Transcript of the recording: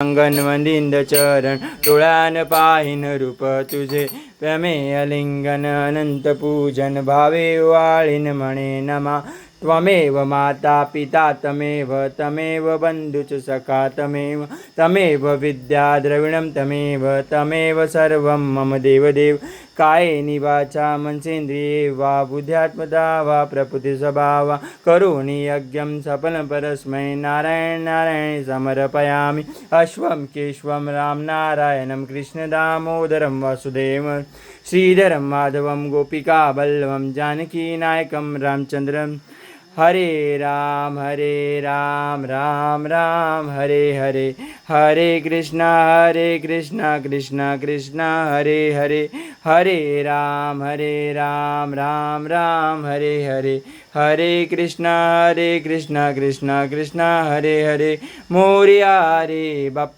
अंगण वंदिंद चरण डोळ्यान पाहिन रूप तुझे प्रमेय लिंगन अनंत पूजन भावे वाळीन म्हणे नमा त्वमेव माता पिता तमेव तमेव बंधुच सखा तमेव तमेव विद्या द्रविणं तमेव सर्वं मम देवदेव कायेनि वाचा मनसेन्द्रिये वा बुद्ध्यात्मदा वा प्रकृति स्वभावा करोमि यज्ञं सफलं परस्मै नारायण नारायण समर्पयामि अश्वं केशवं रामनारायणं कृष्णदामोदरं वासुदेवं श्रीधरं माधवं गोपिकावल्लभं जानकीनायकं रामचन्द्रं हरे राम राम राम हरे हरे हरे कृष्णा कृष्णा कृष्णा हरे हरे हरे राम राम राम हरे हरे हरे कृष्णा कृष्णा कृष्णा हरे हरे मोरया रे बाप्पा।